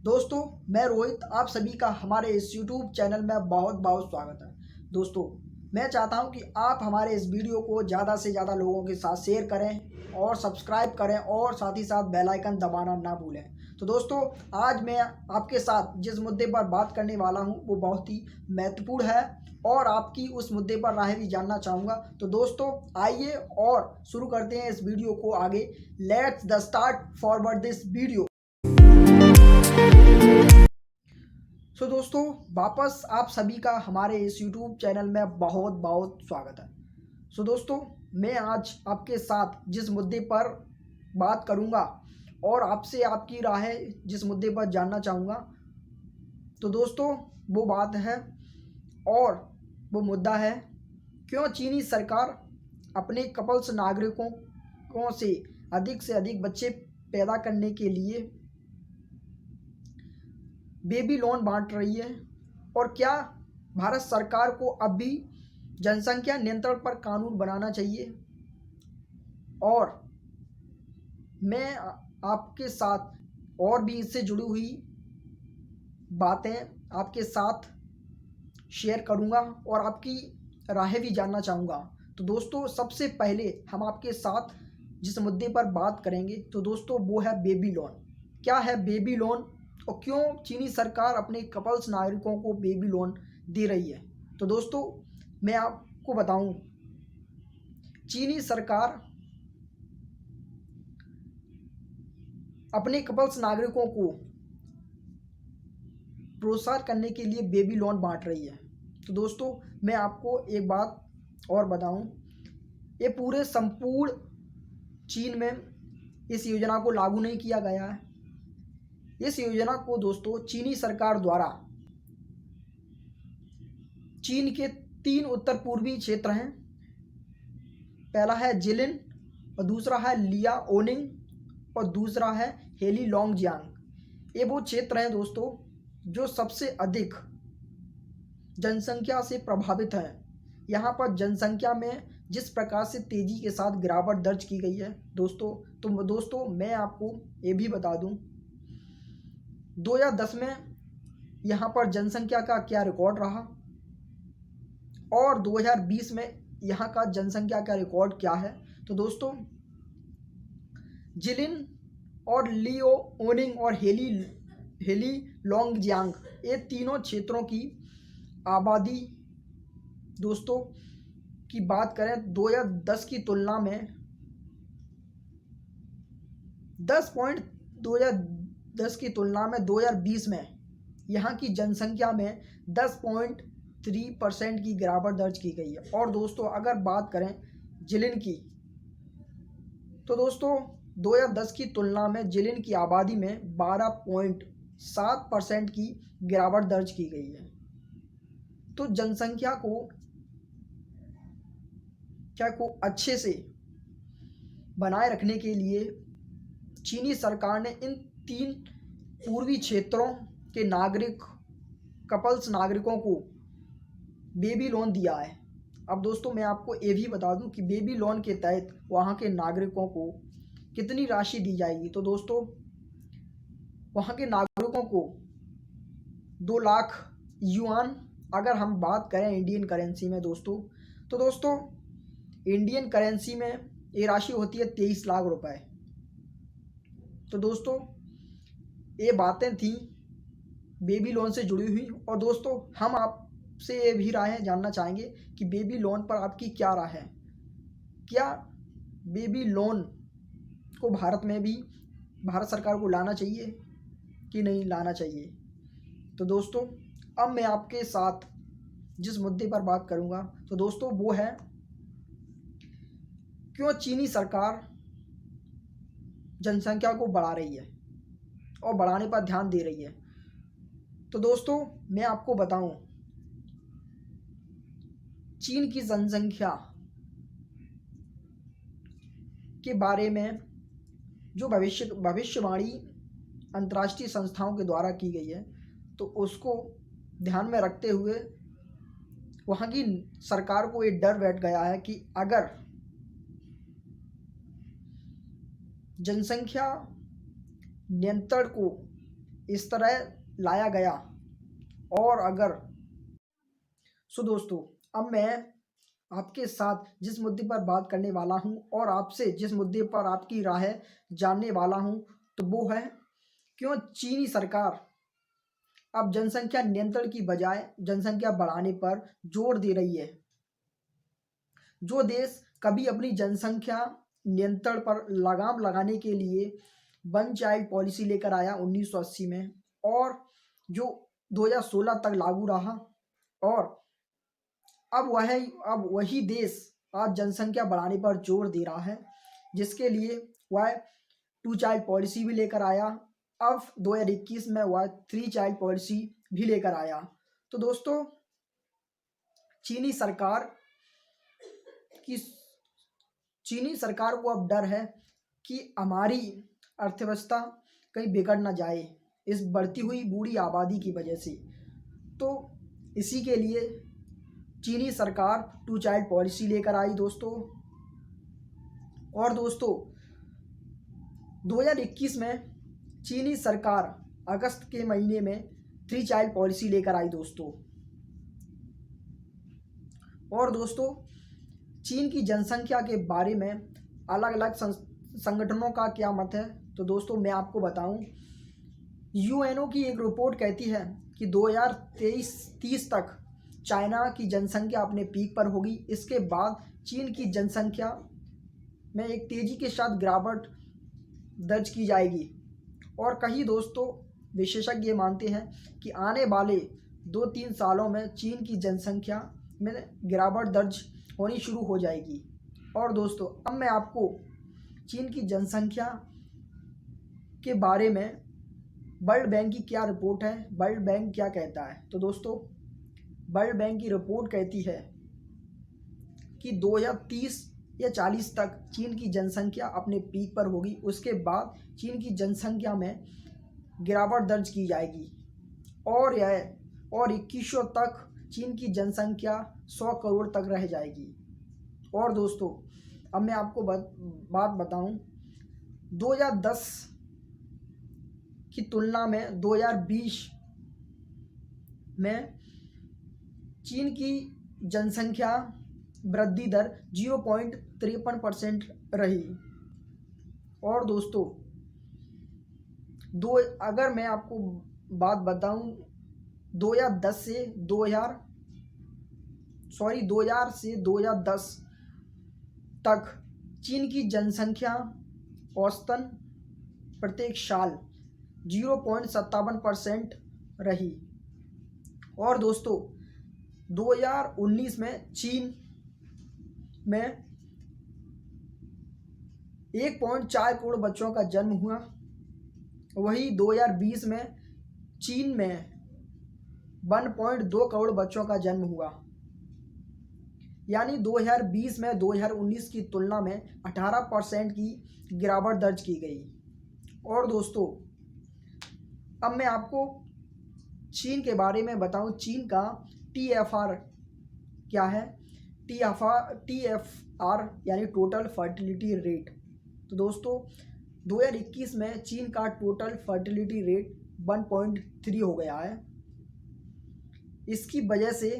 दोस्तों, मैं रोहित आप सभी का हमारे इस यूट्यूब चैनल में बहुत बहुत स्वागत है। दोस्तों, मैं चाहता हूं कि आप हमारे इस वीडियो को ज़्यादा से ज़्यादा लोगों के साथ शेयर करें और सब्सक्राइब करें और साथ ही साथ बेल आइकन दबाना ना भूलें। तो दोस्तों, आज मैं आपके साथ जिस मुद्दे पर बात करने वाला हूं वो बहुत ही महत्वपूर्ण है और आपकी उस मुद्दे पर राय भी जानना चाहूँगा। तो दोस्तों, आइए और शुरू करते हैं इस वीडियो को आगे। Let's the start forward this video. दोस्तों, वापस आप सभी का हमारे इस यूट्यूब चैनल में बहुत बहुत स्वागत है। दोस्तों, मैं आज आपके साथ जिस मुद्दे पर बात करूंगा और आपसे आपकी राय जिस मुद्दे पर जानना चाहूँगा, तो दोस्तों वो बात है और वो मुद्दा है, क्यों चीनी सरकार अपने कपल्स नागरिकों से अधिक बच्चे पैदा करने के लिए बेबी लोन बांट रही है और क्या भारत सरकार को अब भी जनसंख्या नियंत्रण पर कानून बनाना चाहिए। और मैं आपके साथ और भी इससे जुड़ी हुई बातें आपके साथ शेयर करूंगा और आपकी राय भी जानना चाहूँगा। तो दोस्तों, सबसे पहले हम आपके साथ जिस मुद्दे पर बात करेंगे तो दोस्तों वो है बेबी लोन। क्या है बेबी लोन और क्यों चीनी सरकार अपने कपल्स नागरिकों को बेबी लोन दे रही है। तो दोस्तों, मैं आपको बताऊं, चीनी सरकार अपने कपल्स नागरिकों को प्रोत्साहित करने के लिए बेबी लोन बांट रही है। तो दोस्तों, मैं आपको एक बात और बताऊं, ये पूरे संपूर्ण चीन में इस योजना को लागू नहीं किया गया है। इस योजना को दोस्तों चीनी सरकार द्वारा चीन के 3 उत्तर पूर्वी क्षेत्र हैं। पहला है जिलिन और दूसरा है लियाओनिंग और दूसरा है हेलीलोंगजियांग। ये वो क्षेत्र हैं दोस्तों जो सबसे अधिक जनसंख्या से प्रभावित हैं। यहाँ पर जनसंख्या में जिस प्रकार से तेज़ी के साथ गिरावट दर्ज की गई है दोस्तों, तो दोस्तों मैं आपको ये भी बता दूं, 2010 में यहाँ पर जनसंख्या का क्या रिकॉर्ड रहा और 2020 में यहाँ का जनसंख्या का रिकॉर्ड क्या है। तो दोस्तों, जिलिन और लियोओनिंग और हेलीलोंगजियांग, ये तीनों क्षेत्रों की आबादी दोस्तों की बात करें 2010 की तुलना में 2010 की तुलना में 2020 में यहाँ की जनसंख्या में 10.3% की गिरावट दर्ज की गई है। और दोस्तों अगर बात करें जिलिन की, तो दोस्तों 2010 की तुलना में जिलिन की आबादी में 12.7% की गिरावट दर्ज की गई है। तो जनसंख्या को अच्छे से बनाए रखने के लिए चीनी सरकार ने इन 3 पूर्वी क्षेत्रों के कपल्स नागरिकों को बेबी लोन दिया है। अब दोस्तों मैं आपको ये भी बता दूं कि बेबी लोन के तहत वहाँ के नागरिकों को कितनी राशि दी जाएगी। तो दोस्तों वहाँ के नागरिकों को 2 लाख युआन, अगर हम बात करें इंडियन करेंसी में दोस्तों, तो दोस्तों इंडियन करेंसी में ये राशि होती है 23 लाख रुपए। तो दोस्तों ये बातें थी बेबी लोन से जुड़ी हुई। और दोस्तों हम आपसे ये भी राय जानना चाहेंगे कि बेबी लोन पर आपकी क्या राय है। क्या बेबी लोन को भारत में भी भारत सरकार को लाना चाहिए कि नहीं लाना चाहिए। तो दोस्तों अब मैं आपके साथ जिस मुद्दे पर बात करूंगा तो दोस्तों वो है, क्यों चीनी सरकार जनसंख्या को बढ़ा रही है और बढ़ाने पर ध्यान दे रही है। तो दोस्तों मैं आपको बताऊं, चीन की जनसंख्या के बारे में जो भविष्यवाणी अंतर्राष्ट्रीय संस्थाओं के द्वारा की गई है, तो उसको ध्यान में रखते हुए वहाँ की सरकार को ये डर बैठ गया है कि अगर जनसंख्या नियंत्रण को इस तरह लाया गया। और अगर दोस्तों, अब मैं आपके साथ जिस मुद्दे पर बात करने वाला हूं और आपसे जिस मुद्दे पर आपकी राय जानने वाला हूं, तो वो है क्यों चीनी सरकार अब जनसंख्या नियंत्रण की बजाय जनसंख्या बढ़ाने पर जोर दे रही है। जो देश कभी अपनी जनसंख्या नियंत्रण पर लगाम लगाने के लिए वन चाइल्ड पॉलिसी लेकर आया 1980 में, और जो 2016 तक लागू रहा, और अब वही देश आज जनसंख्या बढ़ाने पर जोर दे रहा है, जिसके लिए वह 2 चाइल्ड पॉलिसी भी लेकर आया। अब 2021 में वह 3 चाइल्ड पॉलिसी भी लेकर आया। तो दोस्तों, चीनी सरकार को अब डर है कि हमारी अर्थव्यवस्था कहीं बिगड़ ना जाए इस बढ़ती हुई बूढ़ी आबादी की वजह से। तो इसी के लिए चीनी सरकार 2 चाइल्ड पॉलिसी लेकर आई दोस्तों। और दोस्तों, 2021 में चीनी सरकार अगस्त के महीने में 3 चाइल्ड पॉलिसी लेकर आई दोस्तों। और दोस्तों, चीन की जनसंख्या के बारे में अलग अलग संगठनों का क्या मत है, तो दोस्तों मैं आपको बताऊं, यूएनओ की एक रिपोर्ट कहती है कि 2030 तक चाइना की जनसंख्या अपने पीक पर होगी। इसके बाद चीन की जनसंख्या में एक तेज़ी के साथ गिरावट दर्ज की जाएगी। और कई दोस्तों विशेषज्ञ ये मानते हैं कि आने वाले 2-3 सालों में चीन की जनसंख्या में गिरावट दर्ज होनी शुरू हो जाएगी। और दोस्तों, अब मैं आपको चीन की जनसंख्या के बारे में वर्ल्ड बैंक की क्या रिपोर्ट है, वर्ल्ड बैंक क्या कहता है। तो दोस्तों, वर्ल्ड बैंक की रिपोर्ट कहती है कि 2030 या 40 तक चीन की जनसंख्या अपने पीक पर होगी। उसके बाद चीन की जनसंख्या में गिरावट दर्ज की जाएगी, और 2100 तक चीन की जनसंख्या 100 करोड़ तक रह जाएगी। और दोस्तों, अब मैं आपको बात बताऊं, 2010 की तुलना में 2020 में चीन की जनसंख्या वृद्धि दर 0.53% रही। और दोस्तों, अगर मैं आपको बात बताऊं, 2000 से 2010 तक चीन की जनसंख्या औसतन प्रत्येक साल 0.57% रही। और दोस्तों, 2019 में चीन में 1.4 करोड़ बच्चों का जन्म हुआ। वही 2020 में चीन में 1.2 करोड़ बच्चों का जन्म हुआ। यानी 2020 में 2019 की तुलना में 18% की गिरावट दर्ज की गई। और दोस्तों, अब मैं आपको चीन के बारे में बताऊं, चीन का TFR क्या है। TFR यानी टोटल फर्टिलिटी रेट। तो दोस्तों, 2021 में चीन का टोटल फर्टिलिटी रेट 1.3 हो गया है। इसकी वजह से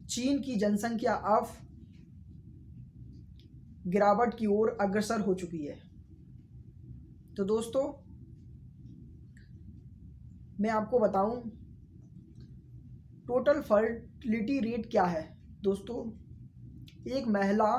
चीन की जनसंख्या अब गिरावट की ओर अग्रसर हो चुकी है। तो दोस्तों, मैं आपको बताऊं, टोटल फर्टिलिटी रेट क्या है। दोस्तों, एक महिला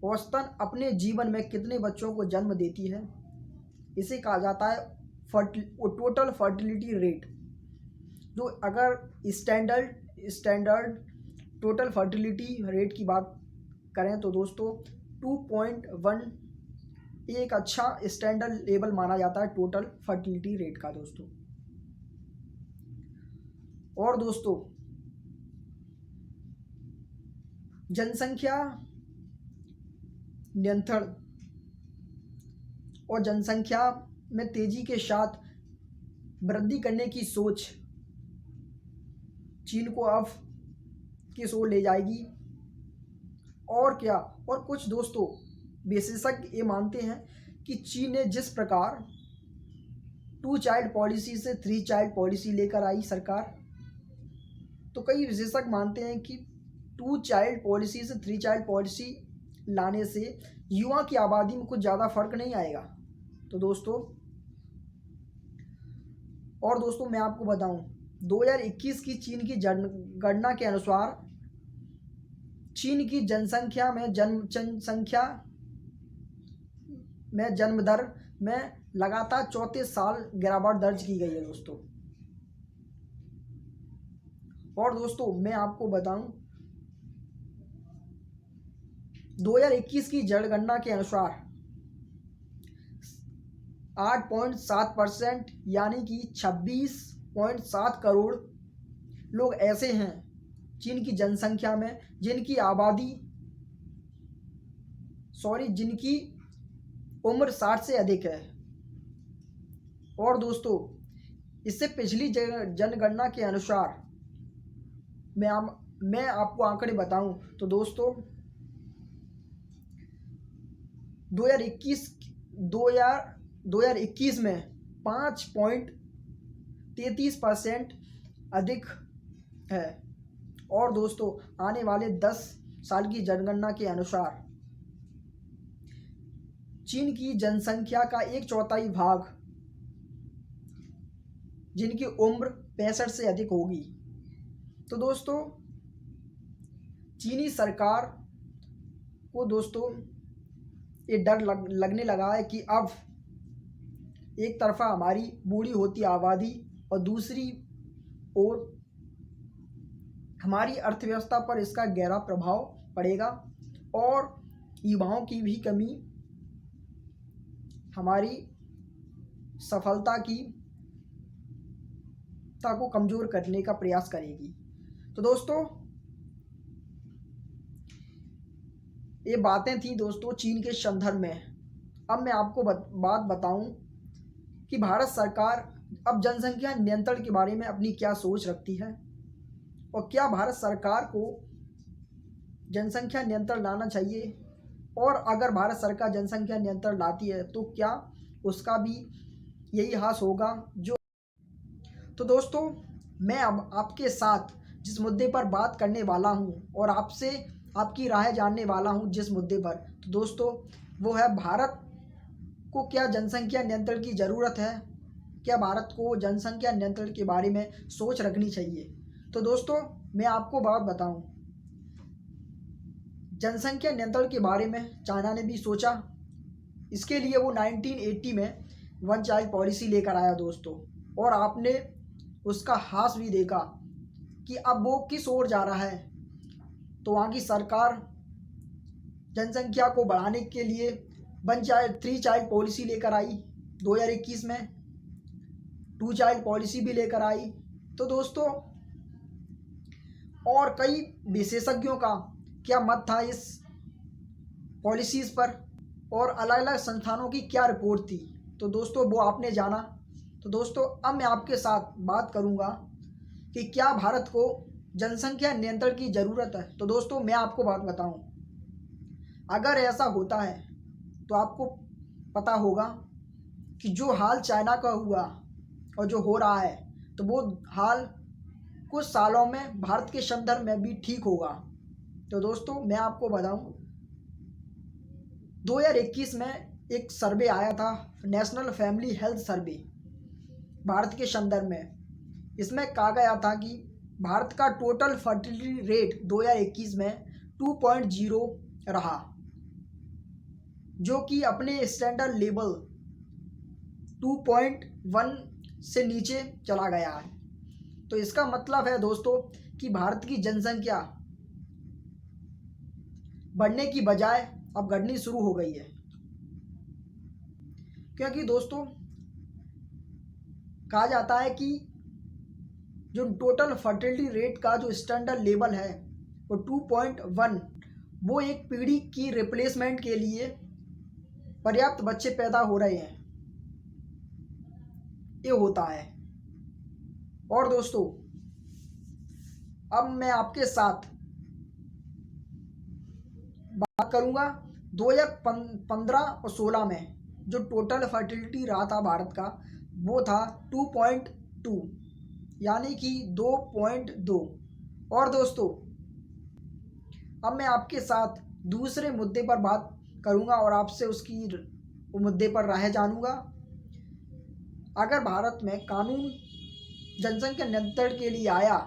औसतन अपने जीवन में कितने बच्चों को जन्म देती है, इसे कहा जाता है टोटल फर्टिलिटी रेट। जो अगर स्टैंडर्ड टोटल फर्टिलिटी रेट की बात करें तो दोस्तों 2.1 एक अच्छा स्टैंडर्ड लेवल माना जाता है टोटल फर्टिलिटी रेट का दोस्तों। और दोस्तों, जनसंख्या नियंत्रण और जनसंख्या में तेजी के साथ वृद्धि करने की सोच चीन को अब किस ओर ले जाएगी। और क्या, और कुछ दोस्तों विशेषज्ञ ये मानते हैं कि चीन ने जिस प्रकार 2 चाइल्ड पॉलिसी से 3 चाइल्ड पॉलिसी लेकर आई सरकार। तो कई विशेषज्ञ मानते हैं कि 2 चाइल्ड पॉलिसी से 3 चाइल्ड पॉलिसी लाने से युवा की आबादी में कुछ ज़्यादा फर्क नहीं आएगा। तो दोस्तों मैं आपको बताऊं, 2021 की चीन की जनगणना के अनुसार चीन की जनसंख्या में जन्म दर में लगातार 34 साल गिरावट दर्ज की गई है दोस्तों। और दोस्तों मैं आपको बताऊं, 2021 की जनगणना के अनुसार 8.7% यानी कि 26.7 करोड़ लोग ऐसे हैं चीन की जनसंख्या में जिनकी उम्र 60 से अधिक है। और दोस्तों इससे पिछली जनगणना के अनुसार मैं आपको आंकड़े बताऊं तो दोस्तों 2021 में 5.33% अधिक है। और दोस्तों आने वाले 10 साल की जनगणना के अनुसार चीन की जनसंख्या का 1/4 भाग जिनकी उम्र 65 से अधिक होगी। तो दोस्तों चीनी सरकार को दोस्तों ये डर लगने लगा है कि अब एक तरफा हमारी बूढ़ी होती आबादी और दूसरी ओर हमारी अर्थव्यवस्था पर इसका गहरा प्रभाव पड़ेगा और युवाओं की भी कमी हमारी सफलता को कमज़ोर करने का प्रयास करेगी। तो दोस्तों ये बातें थी दोस्तों चीन के संदर्भ में। अब मैं आपको बात बताऊं कि भारत सरकार अब जनसंख्या नियंत्रण के बारे में अपनी क्या सोच रखती है और क्या भारत सरकार को जनसंख्या नियंत्रण लाना चाहिए, और अगर भारत सरकार जनसंख्या नियंत्रण लाती है तो क्या उसका भी यही हास होगा जो। तो दोस्तों मैं अब आपके साथ जिस मुद्दे पर बात करने वाला हूं और आपसे आपकी राय जानने वाला हूं जिस मुद्दे पर, तो दोस्तों वो है भारत को क्या जनसंख्या नियंत्रण की ज़रूरत है, क्या भारत को जनसंख्या नियंत्रण के बारे में सोच रखनी चाहिए। तो दोस्तों मैं आपको बात बताऊं, जनसंख्या नियंत्रण के बारे में चाइना ने भी सोचा। इसके लिए वो 1980 में 1 चाइल्ड पॉलिसी लेकर आया दोस्तों, और आपने उसका हास भी देखा कि अब वो किस ओर जा रहा है। तो वहाँ की सरकार जनसंख्या को बढ़ाने के लिए 3 चाइल्ड पॉलिसी लेकर आई 2021 में, 2 चाइल्ड पॉलिसी भी लेकर आई। तो दोस्तों और कई विशेषज्ञों का क्या मत था इस पॉलिसीज़ पर और अलग अलग संस्थानों की क्या रिपोर्ट थी, तो दोस्तों वो आपने जाना। तो दोस्तों अब मैं आपके साथ बात करूंगा कि क्या भारत को जनसंख्या नियंत्रण की ज़रूरत है। तो दोस्तों मैं आपको बात बताऊं, अगर ऐसा होता है तो आपको पता होगा कि जो हाल चाइना का हुआ और जो हो रहा है तो वो हाल कुछ सालों में भारत के संदर्भ में भी ठीक होगा। तो दोस्तों मैं आपको बताऊं, 2021 में एक सर्वे आया था, national family health survey Bharat के संदर्भ में। इसमें कहा गया था कि भारत का टोटल फर्टिलिटी रेट 2021 में 2.0 रहा, जो कि अपने स्टैंडर्ड लेवल 2.1 से नीचे चला गया है। तो इसका मतलब है दोस्तों कि भारत की जनसंख्या बढ़ने की बजाय अब घटनी शुरू हो गई है, क्योंकि दोस्तों कहा जाता है कि जो टोटल फर्टिलिटी रेट का जो स्टैंडर्ड लेवल है वो 2.1, वो एक पीढ़ी की रिप्लेसमेंट के लिए पर्याप्त बच्चे पैदा हो रहे हैं, ये होता है। और दोस्तों अब मैं आपके साथ बात करूंगा 2015 और 16 में जो टोटल फर्टिलिटी रहा था भारत का वो था 2.2 यानी कि 2.2। और दोस्तों अब मैं आपके साथ दूसरे मुद्दे पर बात करूंगा और आपसे उसकी मुद्दे पर राय जानूंगा। अगर भारत में कानून जनसंख्या नियंत्रण के लिए आया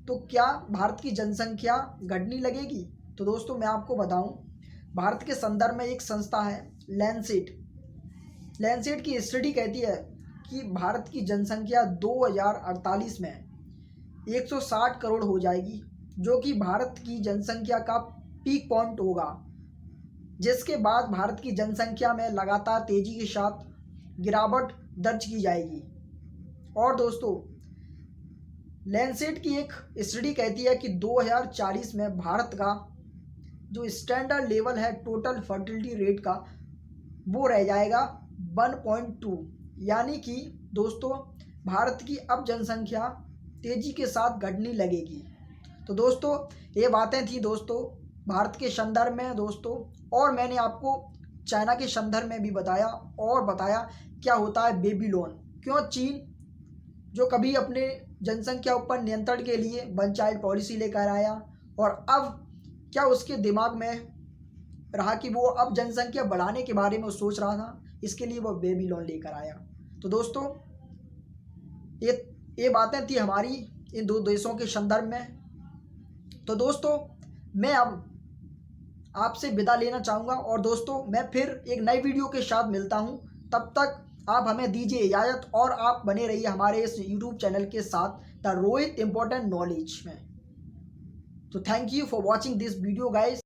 तो क्या भारत की जनसंख्या घटने लगेगी? तो दोस्तों मैं आपको बताऊं, भारत के संदर्भ में एक संस्था है लैंसेट की स्टडी कहती है कि भारत की जनसंख्या 2048 में 160 करोड़ हो जाएगी, जो कि भारत की जनसंख्या का पीक पॉइंट होगा, जिसके बाद भारत की जनसंख्या में लगातार तेजी के साथ गिरावट दर्ज की जाएगी। और दोस्तों लैंसेट की एक स्टडी कहती है कि 2040 में भारत का जो स्टैंडर्ड लेवल है टोटल फर्टिलिटी रेट का, वो रह जाएगा 1.2। यानी कि दोस्तों भारत की अब जनसंख्या तेजी के साथ घटने लगेगी। तो दोस्तों ये बातें थी दोस्तों भारत के संदर्भ में दोस्तों, और मैंने आपको चाइना के संदर्भ में भी बताया और बताया क्या होता है बेबीलोन, क्यों चीन जो कभी अपने जनसंख्या ऊपर नियंत्रण के लिए वन चाइल्ड पॉलिसी लेकर आया, और अब क्या उसके दिमाग में रहा कि वो अब जनसंख्या बढ़ाने के बारे में सोच रहा था, इसके लिए वो बेबीलोन लेकर आया। तो दोस्तों ये बातें थी हमारी इन दो देशों के संदर्भ में। तो दोस्तों मैं अब आपसे विदा लेना चाहूँगा, और दोस्तों मैं फिर एक नई वीडियो के साथ मिलता हूँ। तब तक आप हमें दीजिए इजाज़त और आप बने रहिए हमारे इस यूट्यूब चैनल के साथ द रोहित इम्पोर्टेंट नॉलेज में। तो thank you for watching this video guys.